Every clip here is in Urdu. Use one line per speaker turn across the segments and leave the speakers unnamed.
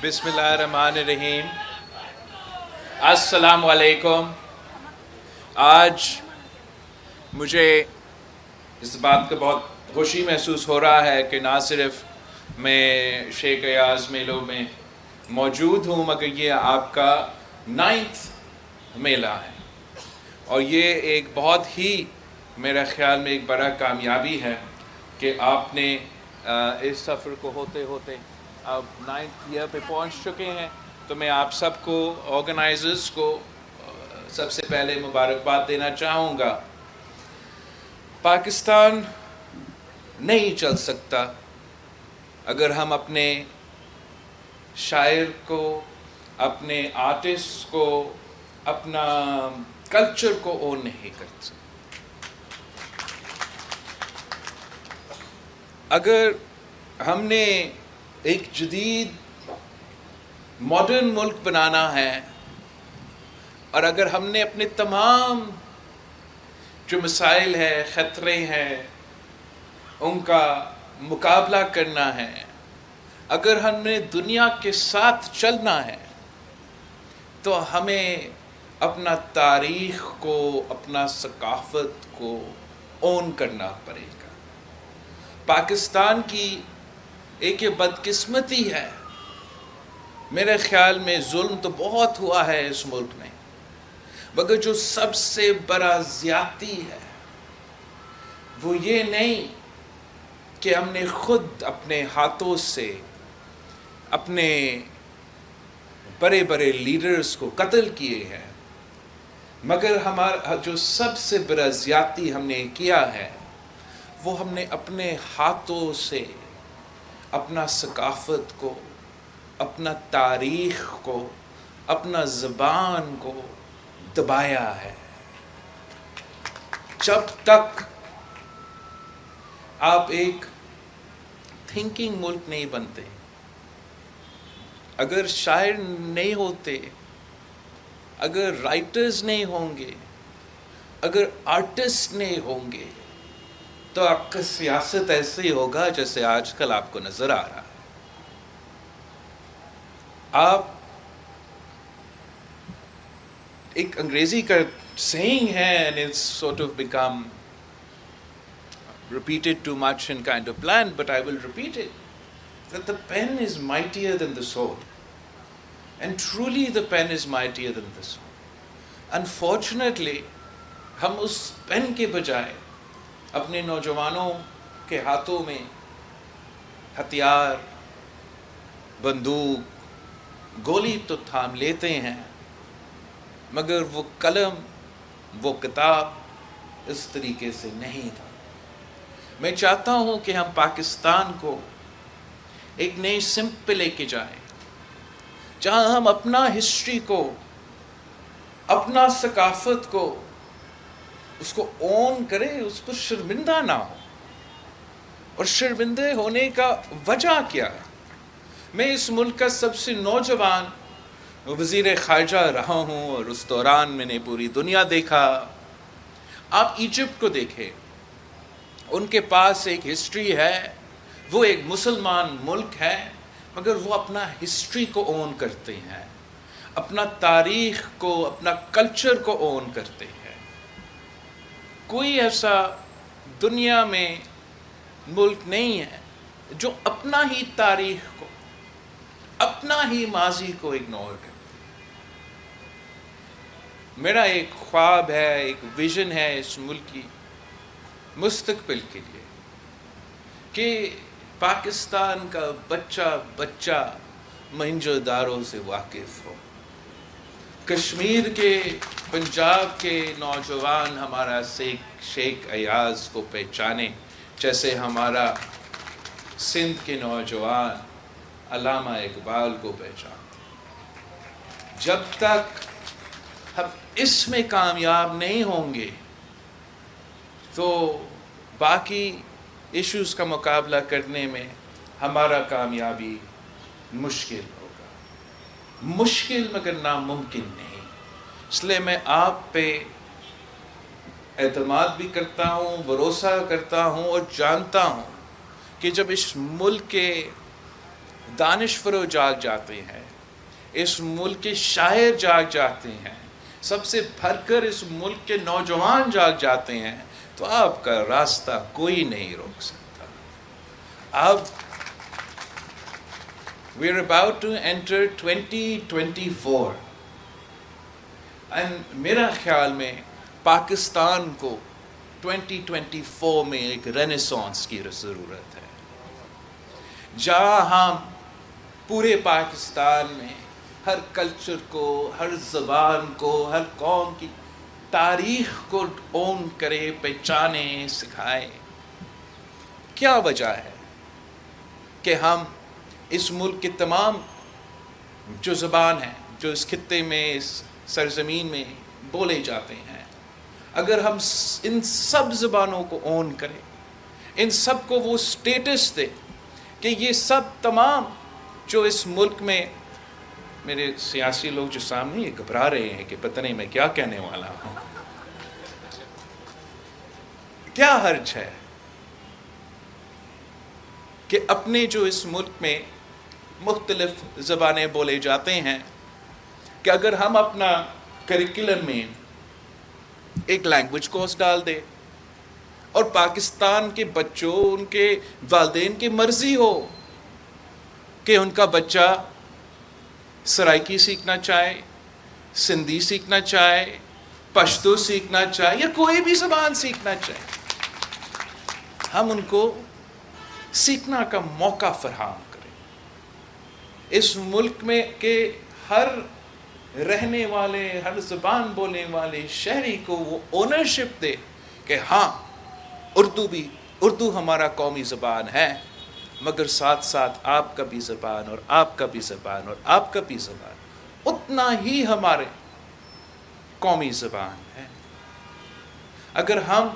بسم اللہ الرحمن الرحیم۔ السلام علیکم۔ آج مجھے اس بات کا بہت خوشی محسوس ہو رہا ہے کہ نہ صرف میں شیخ ایاز میلوں میں موجود ہوں مگر یہ آپ کا 9th میلہ ہے، اور یہ ایک بہت ہی میرے خیال میں ایک بڑا کامیابی ہے کہ آپ نے اس سفر کو ہوتے ہوتے اب 9th ایئر پہ پہنچ چکے ہیں۔ تو میں آپ سب کو، آرگنائزرز کو سب سے پہلے مبارکباد دینا چاہوں گا۔ پاکستان نہیں چل سکتا اگر ہم اپنے شاعر کو، اپنے آرٹسٹ کو، اپنا کلچر کو اون نہیں کر سکتے۔ اگر ہم نے ایک جدید ماڈرن ملک بنانا ہے، اور اگر ہم نے اپنے تمام جو مسائل ہیں، خطرے ہیں، ان کا مقابلہ کرنا ہے، اگر ہم نے دنیا کے ساتھ چلنا ہے، تو ہمیں اپنا تاریخ کو، اپنا ثقافت کو اون کرنا پڑے گا۔ پاکستان کی ایک یہ بدقسمتی ہے، میرے خیال میں ظلم تو بہت ہوا ہے اس ملک میں، مگر جو سب سے بڑا زیادتی ہے وہ یہ نہیں کہ ہم نے خود اپنے ہاتھوں سے اپنے بڑے بڑے لیڈرز کو قتل کیے ہیں، مگر ہمارا جو سب سے بڑا زیادتی ہم نے کیا ہے وہ ہم نے اپنے ہاتھوں سے اپنا ثقافت کو، اپنا تاریخ کو، اپنا زبان کو دبایا ہے۔ جب تک آپ ایک تھنکنگ ملک نہیں بنتے، اگر شاعر نہیں ہوتے، اگر رائٹرز نہیں ہوں گے، اگر آرٹسٹ نہیں ہوں گے، تو آپ کا سیاست ایسے ہی ہوگا جیسے آج کل آپ کو نظر آ رہا ہے۔ آپ ایک انگریزی کا saying ہے and it's sort of become repeated too much and kind of bland, but I will repeat it, that the pen is mightier than the sword, and truly the pen is mightier than the sword. Unfortunately ہم اس پین کے بجائے اپنے نوجوانوں کے ہاتھوں میں ہتھیار، بندوق، گولی تو تھام لیتے ہیں، مگر وہ قلم، وہ کتاب اس طریقے سے نہیں تھا۔ میں چاہتا ہوں کہ ہم پاکستان کو ایک نئی سمت پہ لے کے جائیں، جہاں ہم اپنا ہسٹری کو، اپنا ثقافت کو، اس کو اون کریں، اس پر شرمندہ نہ ہو۔ اور شرمندہ ہونے کا وجہ کیا ہے؟ میں اس ملک کا سب سے نوجوان وزیر خارجہ رہا ہوں، اور اس دوران میں نے پوری دنیا دیکھا۔ آپ ایجپٹ کو دیکھیں، ان کے پاس ایک ہسٹری ہے، وہ ایک مسلمان ملک ہے، مگر وہ اپنا ہسٹری کو اون کرتے ہیں، اپنا تاریخ کو، اپنا کلچر کو اون کرتے ہیں۔ کوئی ایسا دنیا میں ملک نہیں ہے جو اپنا ہی تاریخ کو، اپنا ہی ماضی کو اگنور کرتے۔ میرا ایک خواب ہے، ایک ویژن ہے اس ملک کی مستقبل کے لیے، کہ پاکستان کا بچہ موہنجو داڑو سے واقف ہو، کشمیر کے، پنجاب کے نوجوان ہمارا شیخ ایاز کو پہچانے، جیسے ہمارا سندھ کے نوجوان علامہ اقبال کو پہچانتے۔ جب تک ہم اس میں کامیاب نہیں ہوں گے تو باقی ایشوز کا مقابلہ کرنے میں ہمارا کامیابی مشکل ہوگا، مشکل مگر ناممکن نہیں۔ اس لیے میں آپ پہ اعتماد بھی کرتا ہوں، بھروسہ کرتا ہوں، اور جانتا ہوں کہ جب اس ملک کے دانشور جاگ جاتے ہیں، اس ملک کے شاعر جاگ جاتے ہیں، سب سے بھر کر اس ملک کے نوجوان جاگ جاتے ہیں، تو آپ کا راستہ کوئی نہیں روک سکتا۔ اب we are about to enter 2024 and میرا خیال میں پاکستان کو 2024 میں ایک رینیسانس کی ضرورت ہے، جہاں ہم پورے پاکستان میں ہر کلچر کو، ہر زبان کو، ہر قوم کی تاریخ کو اون کرے، پہچانے، سکھائے۔ کیا وجہ ہے کہ ہم اس ملک کے تمام جو زبان ہیں، جو اس خطے میں، اس سرزمین میں بولے جاتے ہیں، اگر ہم ان سب زبانوں کو اون کریں، ان سب کو وہ سٹیٹس دے کہ یہ سب تمام جو اس ملک میں، میرے سیاسی لوگ جو سامنے یہ گھبرا رہے ہیں کہ پتہ نہیں میں کیا کہنے والا ہوں، کیا حرج ہے کہ اپنے جو اس ملک میں مختلف زبانیں بولے جاتے ہیں، کہ اگر ہم اپنا کریکولم میں ایک لینگویج کورس ڈال دے اور پاکستان کے بچوں، ان کے والدین کی مرضی ہو کہ ان کا بچہ سرائکی سیکھنا چاہے، سندھی سیکھنا چاہے، پشتو سیکھنا چاہے یا کوئی بھی زبان سیکھنا چاہے، ہم ان کو سیکھنا کا موقع فراہم کریں۔ اس ملک میں کہ ہر رہنے والے، ہر زبان بولنے والے شہری کو وہ اونرشپ دے کہ ہاں اردو ہمارا قومی زبان ہے، مگر ساتھ ساتھ آپ کا بھی زبان اور آپ کا بھی زبان اور آپ کا بھی زبان اتنا ہی ہمارے قومی زبان ہے۔ اگر ہم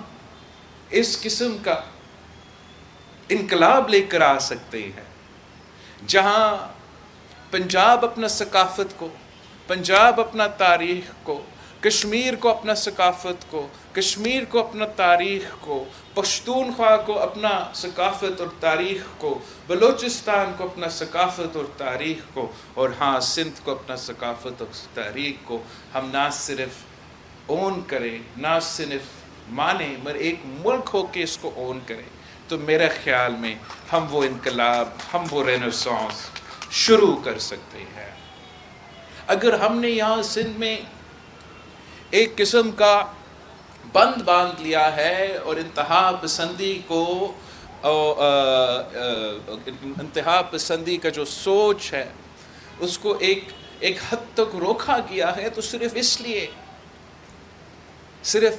اس قسم کا انقلاب لے کر آ سکتے ہیں، جہاں پنجاب اپنا ثقافت کو، پنجاب اپنا تاریخ کو، کشمیر کو اپنا ثقافت کو، کشمیر کو اپنا تاریخ کو، پشتونخوا کو اپنا ثقافت اور تاریخ کو، بلوچستان کو اپنا ثقافت اور تاریخ کو، اور ہاں سندھ کو اپنا ثقافت اور تاریخ کو ہم نہ صرف اون کریں، نہ صرف مانیں، مگر ایک ملک ہو کے اس کو اون کریں، تو میرے خیال میں ہم وہ انقلاب، ہم وہ رینیسانس شروع کر سکتے ہیں۔ اگر ہم نے یہاں سندھ میں ایک قسم کا بند باندھ لیا ہے اور انتہا پسندی کو، انتہا پسندی کا جو سوچ ہے اس کو ایک حد تک روکا گیا ہے، تو صرف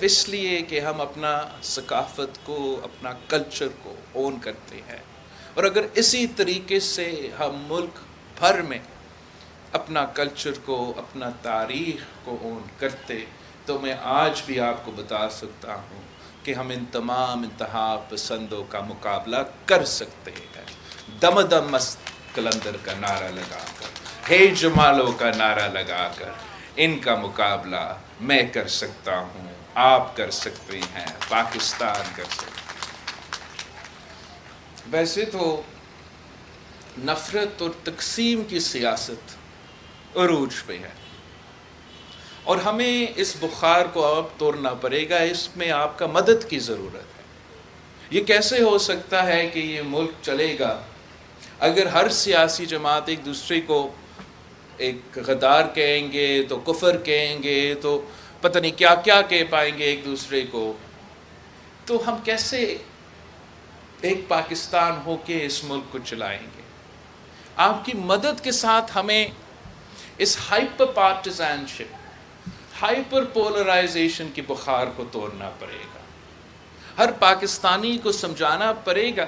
اس لیے کہ ہم اپنا ثقافت کو، اپنا کلچر کو اون کرتے ہیں۔ اور اگر اسی طریقے سے ہم ملک بھر میں اپنا کلچر کو، اپنا تاریخ کو اون کرتے، تو میں آج بھی آپ کو بتا سکتا ہوں کہ ہم ان تمام انتہا پسندوں کا مقابلہ کر سکتے ہیں۔ دم دم مست قلندر کا نعرہ لگا کر، ہے جمالوں کا نعرہ لگا کر، ان کا مقابلہ میں کر سکتا ہوں، آپ کر سکتے ہیں، پاکستان کر سکتے ہیں۔ ویسے تو نفرت اور تقسیم کی سیاست عروج پہ ہے، اور ہمیں اس بخار کو اب توڑنا پڑے گا، اس میں آپ کا مدد کی ضرورت ہے۔ یہ کیسے ہو سکتا ہے کہ یہ ملک چلے گا اگر ہر سیاسی جماعت ایک دوسرے کو ایک غدار کہیں گے، تو کفر کہیں گے، تو پتہ نہیں کیا کیا کہہ پائیں گے ایک دوسرے کو، تو ہم کیسے ایک پاکستان ہو کے اس ملک کو چلائیں گے؟ آپ کی مدد کے ساتھ ہمیں اس ہائپر پارٹیزن شپ، ہائپر پولرائزیشن کی بخار کو توڑنا پڑے گا۔ ہر پاکستانی کو سمجھانا پڑے گا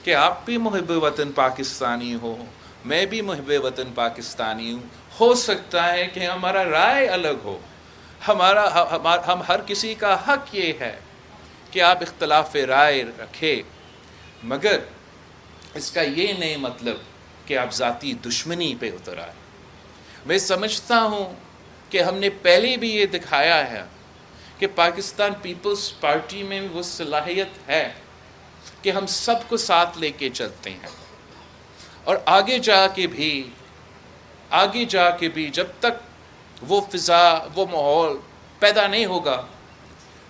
کہ آپ بھی محب وطن پاکستانی ہو، میں بھی محب وطن پاکستانی ہوں۔ ہو سکتا ہے کہ ہمارا رائے الگ ہو، ہم ہر کسی کا حق یہ ہے کہ آپ اختلاف رائے رکھے، مگر اس کا یہ نہیں مطلب کہ آپ ذاتی دشمنی پہ اتر آئے۔ میں سمجھتا ہوں کہ ہم نے پہلے بھی یہ دکھایا ہے کہ پاکستان پیپلز پارٹی میں وہ صلاحیت ہے کہ ہم سب کو ساتھ لے کے چلتے ہیں۔ اور آگے جا کے بھی جب تک وہ فضا، وہ ماحول پیدا نہیں ہوگا،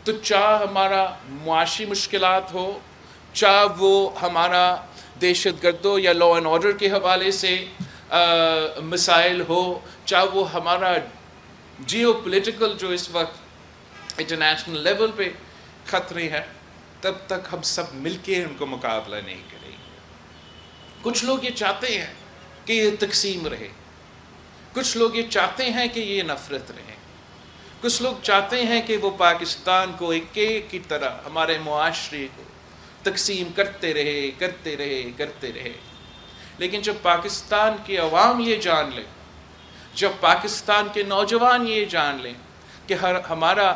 تو چاہے ہمارا معاشی مشکلات ہو، چاہے وہ ہمارا دہشت گردوں یا لا اینڈ آرڈر کے حوالے سے مسائل ہو، چاہے وہ ہمارا جیو پولیٹیکل جو اس وقت انٹرنیشنل لیول پہ خطرے ہیں، تب تک ہم سب مل کے ان کو مقابلہ نہیں کریں گے۔ کچھ لوگ یہ چاہتے ہیں کہ یہ تقسیم رہے، کچھ لوگ یہ چاہتے ہیں کہ یہ نفرت رہے، کچھ لوگ چاہتے ہیں کہ وہ پاکستان کو ایک کی طرح ہمارے معاشرے کو تقسیم کرتے رہے۔ لیکن جب پاکستان کی عوام یہ جان لے، جب پاکستان کے نوجوان یہ جان لیں کہ ہمارا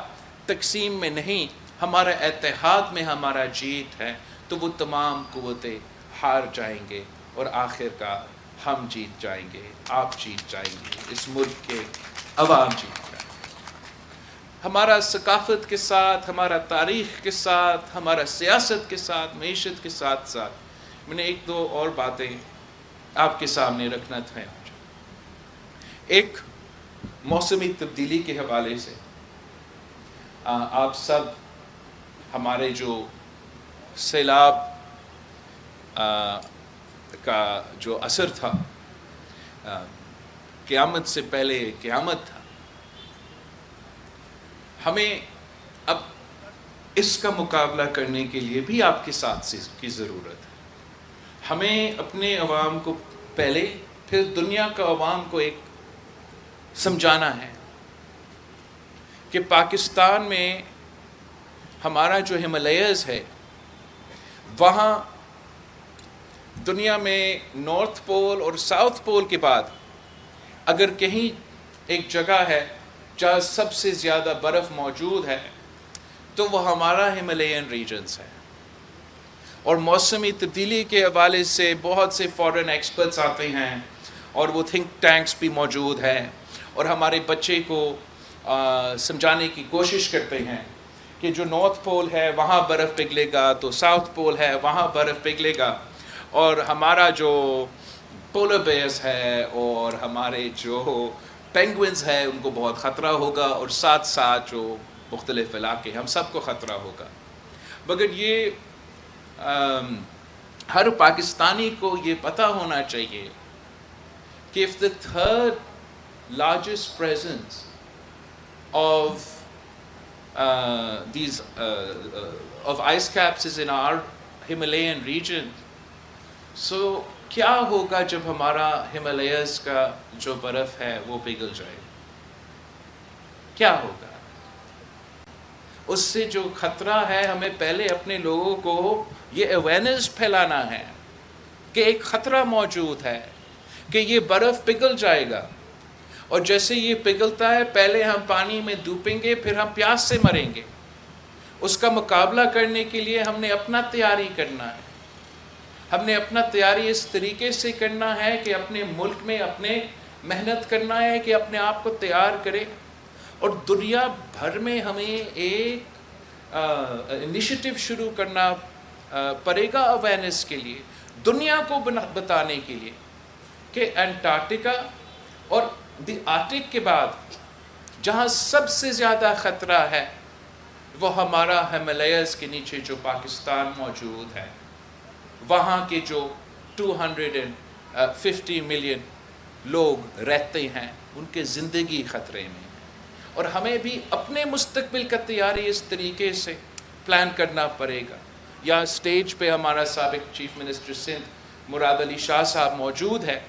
تقسیم میں نہیں، ہمارا اتحاد میں ہمارا جیت ہے، تو وہ تمام قوتیں ہار جائیں گے اور آخر کار ہم جیت جائیں گے، آپ جیت جائیں گے، اس ملک کے عوام جیت جائیں گے۔ ہمارا ثقافت کے ساتھ، ہمارا تاریخ کے ساتھ، ہمارا سیاست کے ساتھ، معیشت کے ساتھ ساتھ میں نے ایک دو اور باتیں آپ کے سامنے رکھنا تھا۔ ایک موسمی تبدیلی کے حوالے سے آپ سب ہمارے جو سیلاب کا جو اثر تھا، قیامت سے پہلے قیامت تھا، ہمیں اب اس کا مقابلہ کرنے کے لیے بھی آپ کے ساتھ کی ضرورت ہے۔ ہمیں اپنے عوام کو پہلے، پھر دنیا کا عوام کو ایک سمجھانا ہے کہ پاکستان میں ہمارا جو ہمالیاز ہے، وہاں دنیا میں نارتھ پول اور ساؤتھ پول کے بعد اگر کہیں ایک جگہ ہے جہاں سب سے زیادہ برف موجود ہے تو وہ ہمارا ہمالیین ریجنز ہے۔ اور موسمی تبدیلی کے حوالے سے بہت سے فارن ایکسپرٹس آتے ہیں اور وہ تھنک ٹینکس بھی موجود ہیں، اور ہمارے بچے کو سمجھانے کی کوشش کرتے ہیں کہ جو نارتھ پول ہے وہاں برف پگھلے گا، تو ساؤتھ پول ہے وہاں برف پگھلے گا، اور ہمارا جو پولر بیئرز ہے اور ہمارے جو پینگوئنز ہے ان کو بہت خطرہ ہوگا، اور ساتھ ساتھ جو مختلف علاقے ہم سب کو خطرہ ہوگا۔ مگر یہ ہر پاکستانی کو یہ پتہ ہونا چاہیے کہ if the third largest presence of of ice caps is in our Himalayan region, so کیا ہوگا جب ہمارا ہمالیاز کا جو برف ہے وہ پگھل جائے؟ کیا ہوگا؟ اس سے جو خطرہ ہے، ہمیں پہلے اپنے لوگوں کو یہ اویئرنیس پھیلانا ہے کہ ایک خطرہ موجود ہے، کہ یہ برف پگھل جائے گا، اور جیسے یہ پگھلتا ہے پہلے ہم پانی میں ڈوبیں گے، پھر ہم پیاس سے مریں گے۔ اس کا مقابلہ کرنے کے لیے ہم نے اپنا تیاری کرنا ہے، ہم نے اپنا تیاری اس طریقے سے کرنا ہے کہ اپنے ملک میں اپنے محنت کرنا ہے کہ اپنے آپ کو تیار کرے، اور دنیا بھر میں ہمیں ایک انیشیٹو شروع کرنا پڑے گا اویئرنیس کے لیے، دنیا کو بتانے کے لیے کہ انٹارکٹیکا اور دی آرکٹک کے بعد جہاں سب سے زیادہ خطرہ ہے وہ ہمارا ہمالیاز کے نیچے جو پاکستان موجود ہے، وہاں کے جو 250 ملین لوگ رہتے ہیں، ان کے زندگی خطرے میں ہے، اور ہمیں بھی اپنے مستقبل کا تیاری اس طریقے سے پلان کرنا پڑے گا۔ یہاں سٹیج پہ ہمارا سابق چیف منسٹر سندھ مراد علی شاہ صاحب موجود ہے،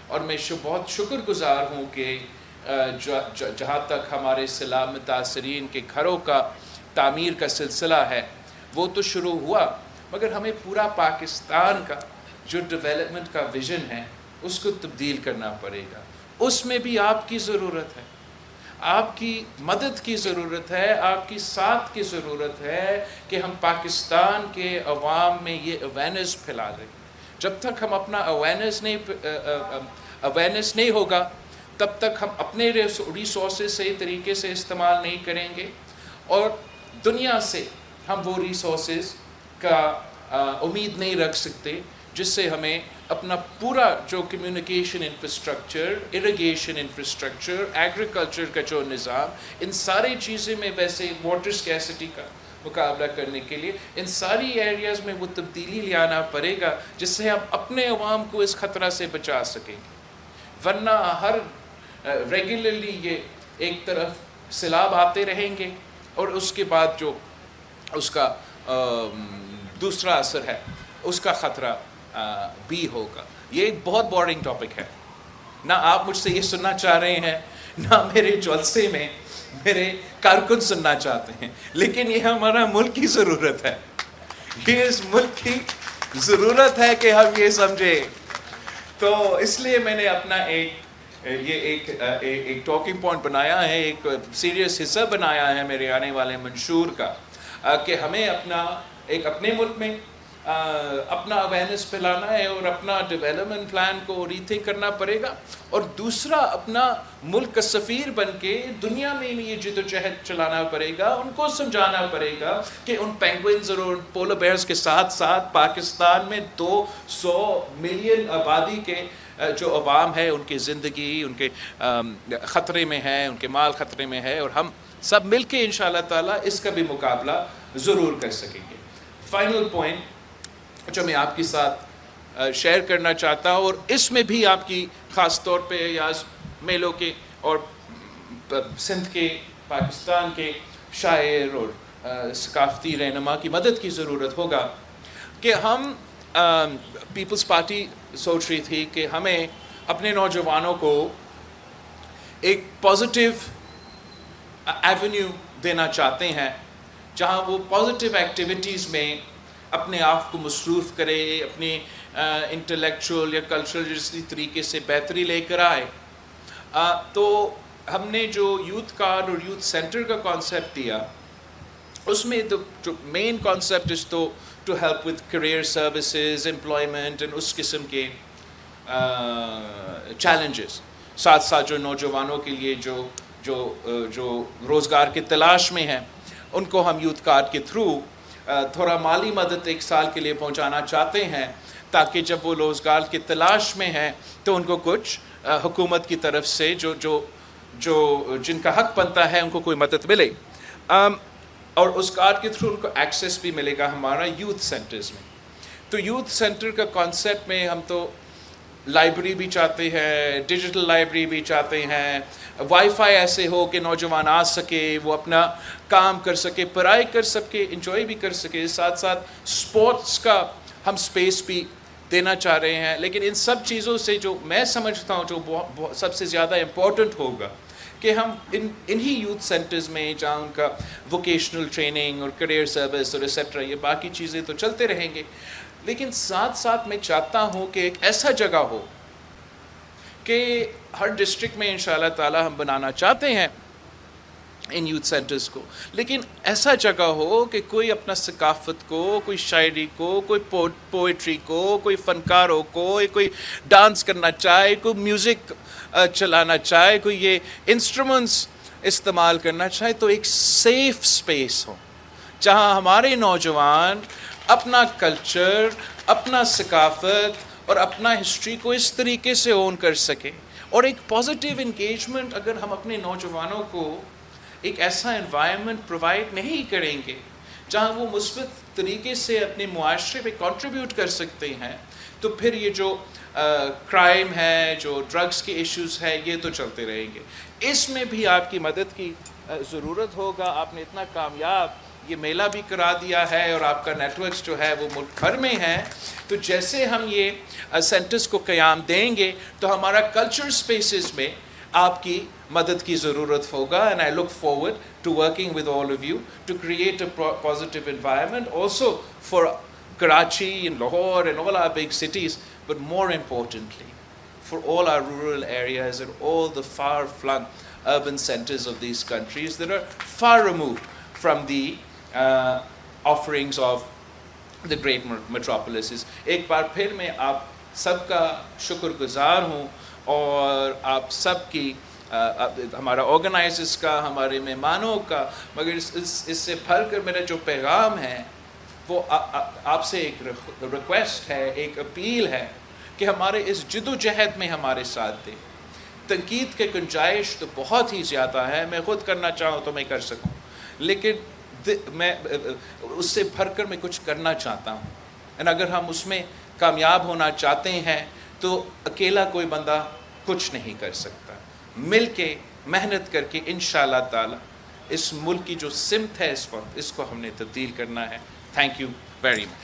اور میں بہت شکر گزار ہوں کہ جہاں تک ہمارے سیلاب متاثرین کے گھروں کا تعمیر کا سلسلہ ہے وہ تو شروع ہوا، مگر ہمیں پورا پاکستان کا جو ڈیولپمنٹ کا ویژن ہے اس کو تبدیل کرنا پڑے گا۔ اس میں بھی آپ کی ضرورت ہے، آپ کی مدد کی ضرورت ہے، آپ کی ساتھ کی ضرورت ہے کہ ہم پاکستان کے عوام میں یہ اویئرنیس پھیلا دیں۔ جب تک ہم اپنا اویئرنیس نہیں ہوگا تب تک ہم اپنے ریسورسز صحیح طریقے سے استعمال نہیں کریں گے، اور دنیا سے ہم وہ ریسورسز کا امید نہیں رکھ سکتے جس سے ہمیں اپنا پورا جو communication infrastructure, irrigation infrastructure, agriculture کا جو نظام، ان ساری چیزیں میں، ویسے واٹر اسکیسٹی کا مقابلہ کرنے کے لیے ان ساری ایریاز میں وہ تبدیلی لانا پڑے گا، جس سے ہم اپنے عوام کو اس خطرہ سے بچا سکیں گے. ورنہ ہر ریگولرلی یہ ایک طرف سیلاب آتے رہیں گے اور اس کے بعد جو اس کا دوسرا اثر ہے اس کا خطرہ بھی ہوگا. یہ ایک بہت بورنگ ٹاپک ہے، نہ آپ مجھ سے یہ سننا چاہ رہے ہیں، نہ میرے جلسے میں میرے کارکن سننا چاہتے ہیں، لیکن یہ ہمارا ملک کی ضرورت ہے. یہ اس ملک کی ضرورت ہے کہ ہم یہ سمجھیں. تو اس لیے میں نے اپنا ایک ٹاکنگ پوائنٹ بنایا ہے، ایک سیریس حصہ بنایا ہے میرے آنے والے منشور کا، کہ ہمیں اپنے ملک میں اپنا اویئرنیس پھیلانا ہے اور اپنا ڈیولپمنٹ پلان کو ری تھنک کرنا پڑے گا، اور دوسرا اپنا ملک کا سفیر بن کے دنیا میں یہ جدوجہد چلانا پڑے گا. ان کو سمجھانا پڑے گا کہ ان پینگوئنز اور پولر بیئرز کے ساتھ ساتھ پاکستان میں 200 ملین آبادی کے جو عوام ہے، ان کی زندگی ان کے خطرے میں ہے، ان کے مال خطرے میں ہے، اور ہم سب مل کے انشاءاللہ تعالیٰ اس کا بھی مقابلہ ضرور کر سکیں گے. فائنل پوائنٹ جو میں آپ کے ساتھ شیئر کرنا چاہتا ہوں، اور اس میں بھی آپ کی خاص طور پہ یاز میلوں کے اور سندھ کے، پاکستان کے شاعر اور ثقافتی رہنما کی مدد کی ضرورت ہوگا، کہ ہم پیپلز پارٹی سوچ رہی تھی کہ ہمیں اپنے نوجوانوں کو ایک پازیٹیو ایونیو دینا چاہتے ہیں، جہاں وہ پازیٹیو ایکٹیویٹیز میں اپنے آپ کو مصروف کرے، اپنی انٹلیکچوئل یا کلچرل جس طریقے سے بہتری لے کر آئے. تو ہم نے جو یوتھ کارڈ اور یوتھ سینٹر کا کانسیپٹ دیا، اس میں جو main concept is to help with career services, employment and اس قسم کے چیلنجز. ساتھ ساتھ جو نوجوانوں کے لیے جو روزگار کی تلاش میں ہیں، ان کو ہم یوتھ کارڈ کے تھرو تھوڑا مالی مدد 1 سال کے لیے پہنچانا چاہتے ہیں، تاکہ جب وہ روزگار کی تلاش میں ہیں تو ان کو کچھ حکومت کی طرف سے جو جن کا حق بنتا ہے ان کو کوئی مدد ملے. اور اس کارڈ کے تھرو ان کو ایکسیس بھی ملے گا ہمارا یوتھ سینٹرز میں. تو یوتھ سینٹر کا کانسیپٹ میں ہم تو لائبریری بھی چاہتے ہیں، ڈیجیٹل لائبریری بھی چاہتے ہیں، وائی فائی ایسے ہو کہ نوجوان آ سکے، وہ اپنا کام کر سکے، پڑھائی کر سکے، انجوائے بھی کر سکے. ساتھ ساتھ سپورٹس کا ہم سپیس بھی دینا چاہ رہے ہیں. لیکن ان سب چیزوں سے جو میں سمجھتا ہوں جو سب سے زیادہ امپورٹنٹ ہوگا، کہ ہم انہی یوتھ سینٹرز میں جہاں ان کا ووکیشنل ٹریننگ اور کیریئر سروس اور ایسیٹرا، یہ باقی چیزیں تو چلتے رہیں گے، لیکن ساتھ ساتھ میں چاہتا ہوں کہ ایک ایسا جگہ ہو کہ ہر ڈسٹرکٹ میں انشاءاللہ تعالی ہم بنانا چاہتے ہیں ان یوتھ سینٹرز کو، لیکن ایسا جگہ ہو کہ کوئی اپنا ثقافت کو، کوئی شاعری کو، کوئی پوئٹری کو، کوئی فنکاروں کو، کوئی ڈانس کرنا چاہے، کوئی میوزک چلانا چاہے، کوئی یہ انسٹرومنٹس استعمال کرنا چاہے، تو ایک سیف سپیس ہو جہاں ہمارے نوجوان اپنا کلچر، اپنا ثقافت اور اپنا ہسٹری کو اس طریقے سے اون کر سکے. اور ایک پازیٹیو انگیجمنٹ اگر ہم اپنے نوجوانوں کو ایک ایسا انوائرمنٹ پرووائڈ نہیں کریں گے جہاں وہ مثبت طریقے سے اپنے معاشرے پہ کنٹریبیوٹ کر سکتے ہیں، تو پھر یہ جو کرائم ہے، جو ڈرگس کے ایشوز ہے، یہ تو چلتے رہیں گے. اس میں بھی آپ کی مدد کی ضرورت ہوگا. آپ نے اتنا کامیاب یہ میلہ بھی کرا دیا ہے اور آپ کا نیٹ ورکس جو ہے وہ ملک بھر میں ہے، تو جیسے ہم یہ سینٹرز کو قیام دیں گے تو ہمارا کلچر سپیسز میں آپ کی مدد کی ضرورت ہوگا. And I look forward to working with all of you to create a positive environment also for Karachi and Lahore and all our big cities, but more importantly for all our rural areas and all the far-flung urban centers of these countries that are far removed from the offerings of the great metropolises. ایک بار پھر میں آپ سب کا شکر گزار ہوں، اور آپ سب کی ہمارا آرگنائزرز کا، ہمارے مہمانوں کا، مگر اس سے بھر کر میرا جو پیغام ہے وہ آپ سے ایک ریکویسٹ ہے، ایک اپیل ہے کہ ہمارے اس جد و جہد میں ہمارے ساتھ دیں. تنقید کے گنجائش تو بہت ہی زیادہ ہے، میں خود کرنا چاہوں تو میں کر سکوں، لیکن میں اس سے بھر کر میں کچھ کرنا چاہتا ہوں. اگر ہم اس میں کامیاب ہونا چاہتے ہیں تو اکیلا کوئی بندہ کچھ نہیں کر سکتا. مل کے محنت کر کے انشاءاللہ تعالی اس ملک کی جو سمت ہے اس وقت، اس کو ہم نے تبدیل کرنا ہے. Thank you very much.